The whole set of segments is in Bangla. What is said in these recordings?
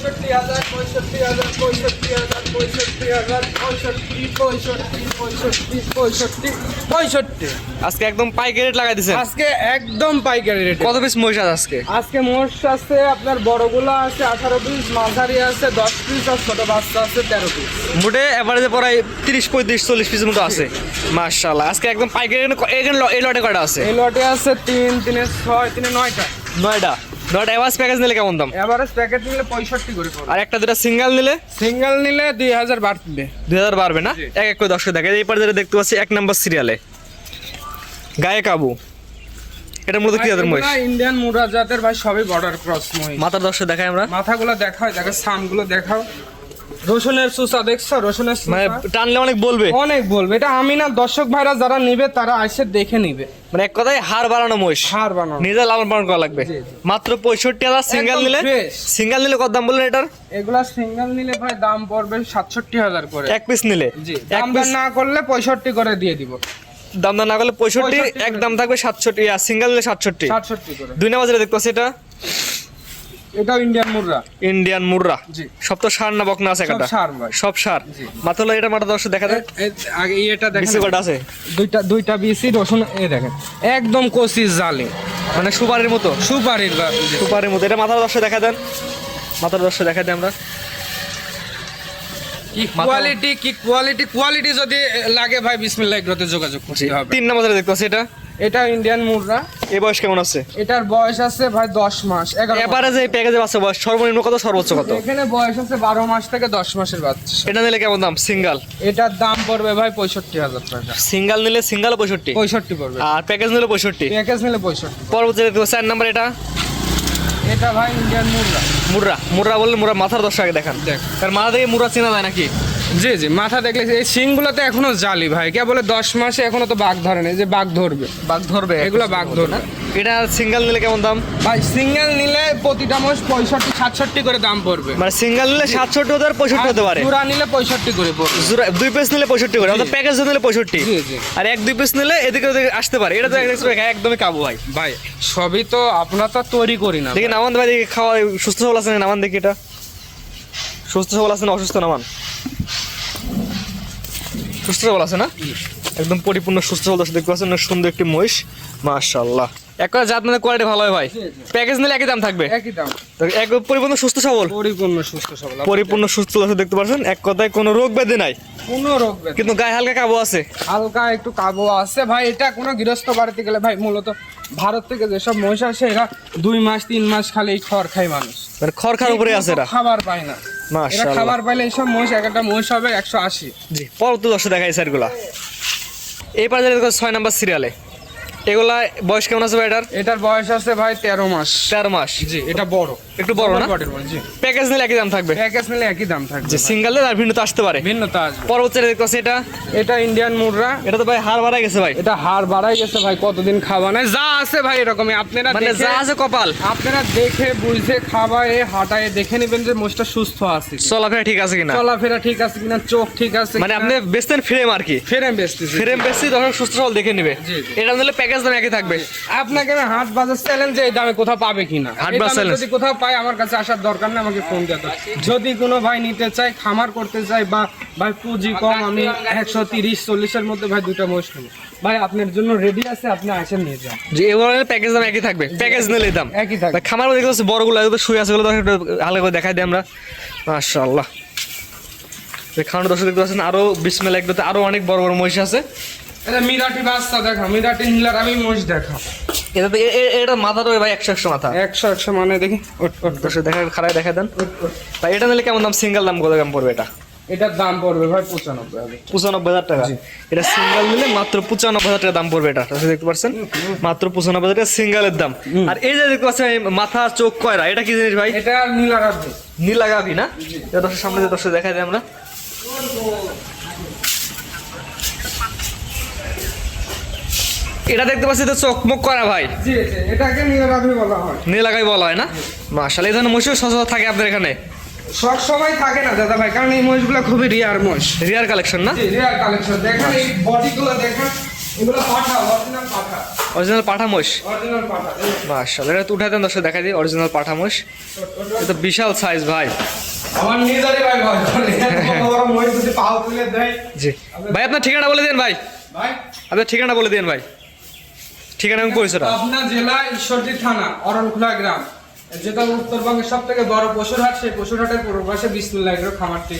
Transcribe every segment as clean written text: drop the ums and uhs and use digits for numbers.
65,000 65,000 65,000 65,000 আজকে একদম পাইকারি রেট লাগাই দিছেন। আজকে একদম পাইকারি রেট। কত পিস মহিষ আছে আজকে? আজকে মোষ আছে আপনার বড়গুলো আছে 18 পিস, মাঝারি আছে 10 পিস, আর ছোট বাচ্চা আছে 13 পিস। মোটে এভারেজে প্রায় 30 35 40 পিসের মতো আছে। মাশাআল্লাহ, আজকে একদম পাইকারি। এখানে এই লটে কয়টা আছে? এই লটে আছে 3 3 6 3 9টা। 9টা এভারেজ প্যাকেজ নিলে কেমন দাম? এভারেজ প্যাকেট নিলে 65 করে পড়বে। আর একটা দুটা সিঙ্গেল নিলে? সিঙ্গেল নিলে 2000 বাড়বে। 2000 বাড়বে না? এক এক করে দর্শক দেখে এই পারে যেটা দেখতে পাচ্ছি 1 নাম্বার সিরিয়ালে গায়ে কাবু। এটা মূলত কি জাতের মহিষ? ইন্ডিয়ান মুরা জাতের ভাই, সবই বর্ডার ক্রস মহিষ। মাথার দর্শক দেখাই আমরা। মাথাগুলো দেখাও, দেখো সামগুলো দেখাও। রসুনের সুসা দেখছো? রসুনের সুসা মানে টানলে অনেক বলবে, অনেক বলবে। এটা আমি না, দর্শক ভাইরা যারা নিবে তারা এসে দেখে নিবে। মানে এক কথায় হাড় বাড়ানো মহিষ, হাড় বানানো, নিজে লালন পালন করা লাগবে। মাত্র 65,000 সিঙ্গেল নিলে। সিঙ্গেল নিলে কত দাম বললেন এটার? এগুলা সিঙ্গেল নিলে ভাই দাম পড়বে 67,000 করে। এক পিস নিলে? দাম দর না করলে 65 করে দিয়ে দিব। দাম দর না করলে 65, এক দাম থাকবে 67। সিঙ্গেল নিলে 67 করে। 2 নাম্বার যেটা দেখতে পাচ্ছি এটা ইন্ডিয়ান মুররা। ইন্ডিয়ান মুররা। জি। সব তো সার না বকনা আছে? একটা সার ভাই, সব সার। মাত্র এটা মাথা দর্শক দেখা যায়। আগে এটা দেখেন, বিসি কটা আছে? দুইটা বিসি রসুন। এই দেখেন একদম কচি জালি, মানে সুপারির মতো। সুপারির মতো। এটা মাথার দর্শক দেখা দেন, মাথার দর্শক দেখা দেন আমরা। কোয়ালিটি যদি লাগে ভাই বিসমিল্লাহ এগুলোতে যোগাযোগ করতে হবে। 3 নাম্বার যেটা দেখতে পাচ্ছি এটা ইন্ডিয়ান মুররা। এই বয়স কেমন আছে? এটার বয়স আছে ভাই 10 মাস 11 মাস। এভারেজে এই প্যাকেজে বাচ্চা বয়স সর্বনিম্ন কত, সর্বোচ্চ কত? এখানে বয়স আছে 12 মাস থেকে 10 মাসের বাচ্চা। এটা নিলে কেমন দাম সিঙ্গেল? এটার দাম পড়বে ভাই 65,000 টাকা। সিঙ্গেল নিলে সিঙ্গেল 65 পড়বে, আর প্যাকেজ নিলে 65। প্যাকেজ নিলে 65। পরবর্তী 4 নাম্বার এটা ভাই ইন্ডিয়ান মুররা বললে মুররা মাথার দর্শক আগে দেখান। কারণ মাথা থেকে মুররা চেনা যায় নাকি? জি মাথা দেখলে এই শিংগুলোতে এখনো জালি ভাই, কে বলে 10 মাসে এখনো তো বাঘ ধরে না, যে বাঘ ধরবে এগুলো বাঘ ধরবে। এটা সিঙ্গেল নিলে কেমন দাম ভাই? সিঙ্গেল নিলে প্রতিটা মোষ 65 67 করে দাম পড়বে। মানে সিঙ্গেল নিলে 67 হতে পারে, 65 হতে পারে। জোড়া নিলে 65 করে পড়বে। জোড়া 2 পিস নিলে 65 করে, অর্থাৎ প্যাকেজ নিলে 65। জি। আর 1 2 পিস নিলে এদিকে ওদিকে আসতে পারে। এটা তো একদমই কাবু ভাই। ভাই সবই তো আপনারা তো তৈরি করি না। দেখি নামান ভাই, দেখি খাওয়া সুস্থ সবল আছে না? নামান দেখি এটা সুস্থ সবল আছে না অসুস্থ? নামান সুস্থ সবল আছে না? একদম পরিপূর্ণ সুস্থ সবল দর্শক দেখতে পাচ্ছেন। সুন্দর একটি মহিষ, মাশাআল্লাহ। এক কথা জাত মানে কোয়ালিটি ভালো হয় ভাই। প্যাকেজ নিলে একই দাম থাকবে, একই দাম। এক পরিপূর্ণ সুস্থ সবল, পরিপূর্ণ সুস্থ দর্শক দেখতে পাচ্ছেন। এক কথায় কোনো রোগ ব্যাধি নাই, কোনো রোগ ব্যাধি, কিন্তু গায়ে হালকা কাবু আছে। হালকা একটু কাবু আছে ভাই। এটা কোনো গৃহস্থ বাড়িতে গেলে ভাই, মূলত ভারত থেকে যেসব মহিষ আসে এরা 2 মাস 3 মাস খালি খড় খায় মানুষ, মানে খড় খাওয়ার উপরে আছে, এরা খাবার পায় না। এরা মাশাআল্লাহ খাবার পাইলে এইসব মহিষ, একটা মহিষ হবে 180। জি। পরবর্তী দর্শক দেখাই স্যারগুলা এই পাশে 6 নাম্বার সিরিয়ালে। এগুলা বয়স কেমন আছে ভাই? এটার বয়স আছে ভাই 13 মাস। 13 মাস। জি, এটা বড়, একটু বড় না? জি। প্যাকেজ নিলে একই দাম থাকবে, প্যাকেজ নিলে একই দাম থাকবে। যে সিঙ্গেল আর ভিন্নতা আসতে পারে, ভিন্নতা আসবে। পরবর্তী দেখতে পাচ্ছি এটা ইন্ডিয়ান মুররা। এটা তো ভাই হাড় বাড়াই গেছে ভাই। এটা হাড় বাড়াই গেছে ভাই, কতদিন খাওয়া নাই, যা আছে ভাই এরকমই। আপনারা মানে যা আছে কপাল, আপনারা দেখে বুঝে খাওয়ায় হাঁটায় দেখে নেবেন যে মোষটা সুস্থ আছে, চলাফেরা ঠিক আছে কিনা, চলাফেরা ঠিক আছে কিনা, চোখ ঠিক আছে। মানে আপনি বেচতেন ফ্রেম আর কি, ফ্রেম বেচতেছি, ফ্রেম বেচছি তখন সুস্থ সবল দেখে নেবে। এটা নিলে প্যাকেজ দাম একই থাকবে। আপনাকে আমি হাট বাজার চ্যালেঞ্জ, এই দামে কোথাও পাবে কিনা, হাট বাজার যদি কোথাও পাই আমার কাছে আসার দরকার না, আমাকে ফোন দিতে। যদি কোনো ভাই নিতে চাই, খামার করতে চাই, বা ভাই পুঁজি কম, আমি 130-40 এর মধ্যে ভাই 2টা মোষ নেব ভাই, আপনার জন্য রেডি আছে, আপনি আসেন নিয়ে যান। যে এগুলো প্যাকেজ দাম একই থাকবে, প্যাকেজ নিলে দাম একই থাকবে। খামার দেখতে পাচ্ছি বড়গুলো একদম শুয়ে আছে, হালকা করে দেখাই দিই আমরা। মাশাআল্লাহ, খাওয়ানো দর্শক দেখতে পাচ্ছেন। আরো বিসমিল্লাহ, একদম আরো অনেক বড় বড় মহিষ আছে। এটা মিরাটি বাচ্চা দেখা, মিরাটি নীলার আমি মোষ দেখা। এটা তো এটা মাথা তো ভাই 100 মাথা, 100 মানে দেখি দর্শক দেখা খারাপ দেখা দেন ভাই। এটা নিলে কেমন দাম সিঙ্গেল দাম কত দাম পড়বে? এটার দাম পড়বে ভাই 95,000 টাকা। এটা সিঙ্গেল নিলে মাত্র 95,000 টাকা দাম পড়বে। এটা দেখতে পাচ্ছেন মাত্র 95,000 টাকা সিঙ্গেলের দাম। আর এই যে দেখতে পাচ্ছেন মাথা চোখ কয়রা, এটা কি জিনিস ভাই? এটা নীলাগাভি। নীলাগাভি না? এটা দর্শক সামনে যে দর্শক দেখাই দিই আমরা। এটা দেখতে পাচ্ছি তো চোখমুখ করা ভাই। জি, এটাকে নীলাগাভি বলা হয়। নীলাগাভি বলা হয় না? মাশাআল্লাহ, এই ধরনের মহিষ সচরাচর থাকে আপনাদের এখানে? সব সময় থাকে না দাদা ভাই, কারণ এই মহিষগুলো খুবই রিয়ার মহিষ। রিয়ার কালেকশন না? রিয়ার কালেকশন। দেখেন এই বডিগুলো দেখেন, এগুলো পাঠা, অরিজিনাল পাঠা। অরিজিনাল পাঠা মোষ। অরিজিনাল পাঠা। মাশাআল্লাহ, এটা তো উঠাই দেন দর্শক, দেখাই দিই অরিজিনাল পাঠা মোষ। এটা তো বিশাল সাইজ ভাই। আমার নিজেরই ভাই ভয় করে, এত বড় মহিষ যদি পাও তুলে দেয়। জি ভাই, আপনার ঠিকানা বলে দেন ভাই। ভাই আপনার ঠিকানা বলে দেন ভাই, ঠিকানা এবং পরিচয়টা। পাবনা জেলা ঈশ্বরদী থানা অরণখোলা গ্রাম, যেটা উত্তরবঙ্গের সব থেকে বড় পশুরহাট, সেই পশুরহাটের পূর্ব পাশে বিসমিল্লাহ এগ্রো খামারটি।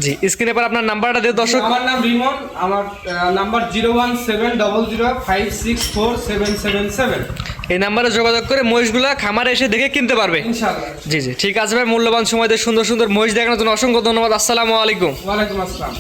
জি, স্ক্রিনে পর আপনার নাম্বারটা দিয়ে দর্শক। আমার নাম রিমন, আমার নাম্বার 01700564777। এই নাম্বারে যোগাযোগ করে মহিষগুলা খামারে এসে দেখে কিনতে পারবে ইনশাআল্লাহ। জি জি, ঠিক আছে ভাই, মূল্যবান সময় দিয়ে সুন্দর সুন্দর মহিষ দেখানোর জন্য অসংখ্য ধন্যবাদ। আসসালামু আলাইকুম। ওয়ালাইকুম আসসালাম।